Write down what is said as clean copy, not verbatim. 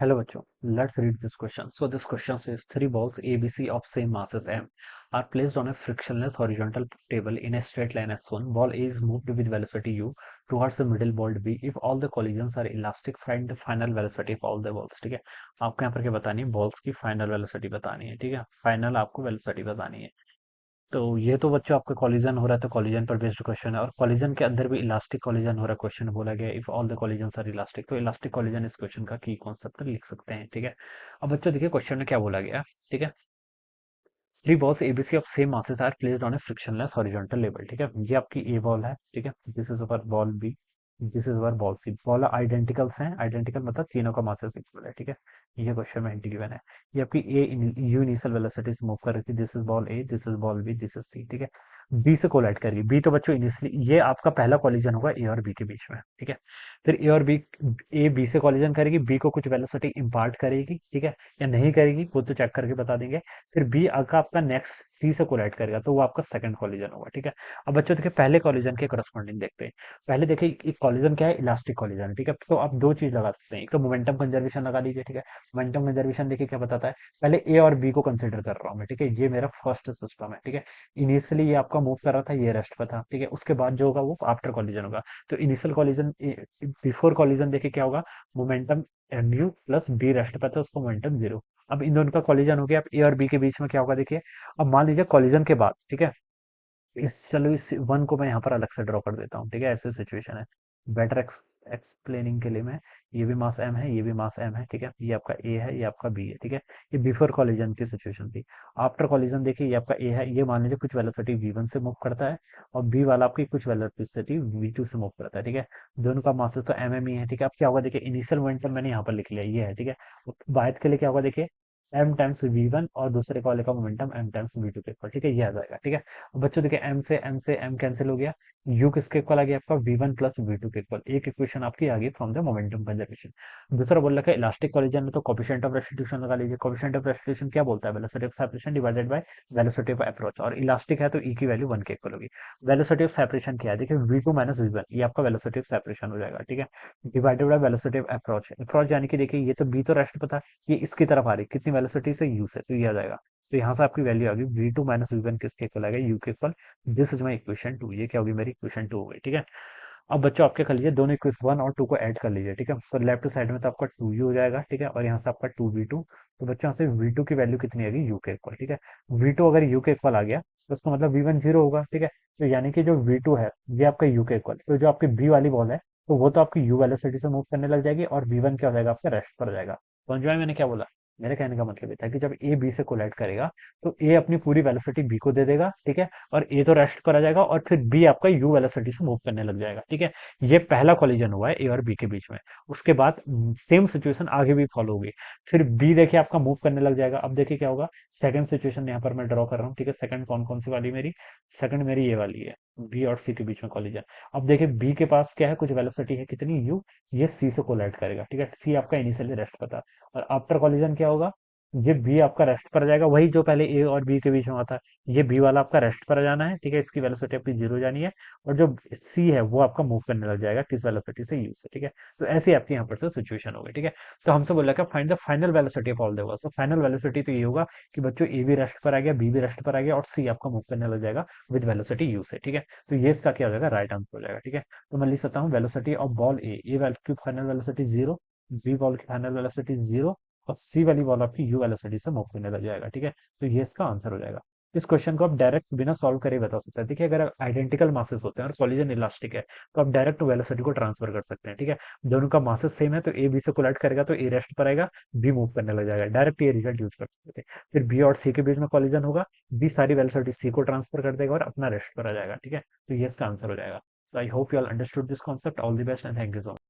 Hello बच्चों, let's read this question. So this question says three balls ABC of same mass as M are placed on a frictionless horizontal table in a straight line as shown. Ball A is moved with velocity u towards the middle ball B. If all the collisions are elastic, find the final velocity of all the balls. ठीक है, आपको यहाँ पर क्या बतानी है? Balls की final velocity बतानी है. ठीक है, फाइनल आपको वेलोसिटी बतानी है. तो ये तो बच्चों आपका कॉलिजन हो रहा है, तो कॉलिजन पर बेस्ड क्वेश्चन है, और कॉलिजन के अंदर भी इलास्टिक कॉलिजन हो रहा है. क्वेश्चन बोला गया if all the collisions are elastic, तो इलास्टिक कॉलिजन इस क्वेश्चन का की कॉन्सेप्ट लिख सकते हैं. ठीक है, अब बच्चों देखिए क्वेश्चन में क्या बोला गया. ठीक है, three balls ABC of same masses are placed on a frictionless horizontal level. ठीक है, ये आपकी ए बॉल है. ठीक है, this is our ball B, this is our ball C. Ball identicals हैं, आइडेंटिकल मतलब तीनों का मासेस इक्वल है. ठीक है, ये क्वेश्चन में हिंट गिवन है. ये आपकी ए यू इनिशियल वेलोसिटी से मूव कर रही थी. This is ball A, this is ball B, this is C. ठीक है, बी से कोलाइड करिए. बी तो बच्चों इनिशियली ये आपका पहला कॉलिजन होगा ए और बी के बीच में. ठीक है, फिर ए और बी, ए बी से कॉलिजन करेगी, बी को कुछ वेलोसिटी इंपार्ट करेगी. ठीक है, या नहीं करेगी वो तो चेक करके बता देंगे. फिर बी का आपका नेक्स्ट सी से कोलाइड करेगा, तो वो आपका सेकंड कॉलिजन होगा. ठीक है, अब बच्चों देखिए पहले कॉलिजन के करस्पॉन्डिंग देखते हैं. पहले देखिए एक कॉलिजन क्या है, इलास्टिक कॉलिजन है. ठीक है, तो आप दो चीज लगा सकते हैं. एक तो मोमेंटम कंजर्वेशन लगा लीजिए. ठीक है, मोमेंटम कंजर्वेशन देखिए क्या बताता है. पहले ए और बी को कंसिडर कर रहा हूँ मैं. ठीक है, ये मेरा फर्स्ट सिस्टम है. ठीक है, इनिशियली ये आपका मूव कर रहा था, ये रेस्ट पर था. ठीक है, उसके बाद जो होगा वो आफ्टर कॉलिजन होगा. तो इनिशियल कॉलिजन, बिफोर कॉलिजन देखिए क्या होगा, momentum m u plus B rest पर था, उसको मोमेंटम जीरो. अब इन दोनों का कॉलिजन हो गया. अब ए और बी के बीच में क्या होगा देखिए. अब मान लीजिए कॉलिजन के बाद, ठीक है, चलो इस वन को मैं यहाँ पर अलग से ड्रॉ कर देता हूँ. ठीक है, ऐसे सिचुएशन है. बेटर एक्सप्लेनिंग के लिए मैं, ये भी मास एम है, ये भी मास एम है. ठीक है, ये आपका ए है, ये आपका बी है. ठीक है, ये बिफोर कॉलिजन की सिचुएशन थी. आफ्टर कॉलिजन देखिए, ये आपका ए है, ये मान लीजिए कुछ वेलोसिटी वी वन से मूव करता है, और बी वाला आपकी कुछ वेलोसिटी वी टू से मूव करता है. ठीक है, दोनों का मास तो एम एम ही है. ठीक है, अब क्या होगा देखिए, इनिशियल मोमेंटम मैंने यहाँ पर लिख लिया, ये है. ठीक है, बायत के लिए क्या होगा देखिए, एम टाइम्स वी वन और दूसरे वाले का momentum m times v two के इक्वल. ठीक है, ये आ जाएगा. ठीक है, अब बच्चों देखिए एम से एम कैंसिल हो गया, यू किसके इक्वल आ गया आपका, v one plus v two के इक्वल. एक इक्वेशन आपकी आ गई फ्रॉम द मोमेंटम कंजर्वेशन. दूसरा बोल रखा है इलास्टिक कॉलिजन में, तो कोफिशिएंट ऑफ रेस्टिट्यूशन लगा लीजिए. कोफिशिएंट ऑफ रेस्टिट्यूशन क्या बोलता है, velocity of separation divided by velocity of approach, और इलास्टिक है तो ई की वैल्यू वन के इक्वल होगी. वेलोसिटी ऑफ सेपरेशन क्या है देखिए, v two minus v one, ये आपका वेलोसिटी ऑफ सेपरेशन हो जाएगा. ठीक है, divided by velocity of approach. Approach यानी कि देखिए ये तो बी तो रेस्ट पता है, ये इसकी तरफ आ रही कितनी वेलोसिटी से, यू से, तो ये आ जाएगा. तो यहाँ से आपकी वैल्यू आ गई v two minus v one किसके इक्वल आ गया, यू के equal. This is my equation two. ये क्या होगी, मेरी इक्वेशन टू हो गई. ठीक है, अब बच्चों आप क्या कर लीजिए, दोनों इक्वेशन वन और टू को ऐड कर लीजिए. ठीक है, तो लेफ्ट साइड में तो आपका टू यू हो जाएगा. ठीक है, और यहाँ से आपका टू वी टू. तो बच्चों यहाँ से वी टू की वैल्यू कितनी आ गई, यू के इक्वल. ठीक है, वी टू अगर यू के इक्वल आ गया तो उसका मतलब वी वन जीरो होगा. ठीक है, तो यानी कि जो वी टू है ये आपका यू के इक्वल, तो जो आपकी बी वाली बॉल है तो वो तो आपकी यू वेलोसिटी से मूव करने लग जाएगी, और वी वन क्या हो जाएगा, आपका रेस्ट पर जाएगा. समझ में आया मैंने क्या बोला. मेरे कहने का मतलब ये था कि जब ए बी से कोलाइड करेगा तो ए अपनी पूरी वेलोसिटी बी को दे देगा. ठीक है, और ए तो रेस्ट पर आ जाएगा, और फिर बी आपका यू वेलोसिटी से मूव करने लग जाएगा. ठीक है, ये पहला कॉलिजन हुआ है ए और बी के बीच में. उसके बाद सेम सिचुएशन आगे भी फॉलो होगी. फिर बी देखिए आपका मूव करने लग जाएगा. अब देखिए क्या होगा, सेकंड सिचुएशन यहाँ पर मैं ड्रॉ कर रहा हूँ. ठीक है, सेकंड कौन कौन सी वाली मेरी, सेकंड मेरी ये वाली है, बी और सी के बीच में कॉलिजन. अब देखिए बी के पास क्या है, कुछ वेलोसिटी है कितनी, यू, ये सी से कोलाइड करेगा. ठीक है, सी आपका इनिशियली रेस्ट पर था, और आफ्टर कॉलिजन क्या होगा, ये बी आपका रेस्ट पर आ जाएगा, वही जो पहले ए और बी के बीच में होता है. ये बी वाला आपका रेस्ट पर आ जाना है. ठीक है, इसकी वेलोसिटी आपकी जीरो जानी है, और जो सी है वो आपका मूव करने लग जाएगा किस वेलोसिटी से, यू से. ठीक है, तो ऐसी आपकी यहाँ पर से सिचुएशन होगी. ठीक है, तो हमसे बोला क्या, find the final velocity of all the words. तो फाइनल वेलोसिटी तो ये होगा कि बच्चों ए भी रेस्ट पर आ गया, बी भी रेस्ट पर आ गया, और सी आपका मूव करने लग जाएगा विद वेलोसिटी यू से. ठीक है, तो ये इसका क्या हो जाएगा, राइट आंसर हो जाएगा. ठीक है, तो मैं लिख सकता हूँ velocity of ball A value की final velocity zero, B ball की फाइनल वेलोसिटी जीरो, और सी वाली बॉल आपकी यू वेलोसिटी से मूव करने लग जाएगा. ठीक है, तो ये इसका आंसर हो जाएगा. इस क्वेश्चन को आप डायरेक्ट बिना सॉल्व करे बता सकते हैं. देखिए अगर आइडेंटिकल मासेस होते हैं और कॉलिजन इलास्टिक है, तो आप डायरेक्ट वेलोसिटी को ट्रांसफर कर सकते हैं. ठीक है, दोनों का मासेस सेम है, तो ए बी से कोलाइड करेगा तो ए रेस्ट पर आएगा, बी मूव करने लग जाएगा. डायरेक्ट ये रिजल्ट यूज कर सकते हैं. फिर बी और सी के बीच में कॉलिजन होगा, बी सारी वेलोसिटी सी को ट्रांसफर कर देगा और अपना रेस्ट पर आ जाएगा. ठीक है, तो ये इसका आंसर हो जाएगा. So I hope you all understood this concept. All the best and thank you so much.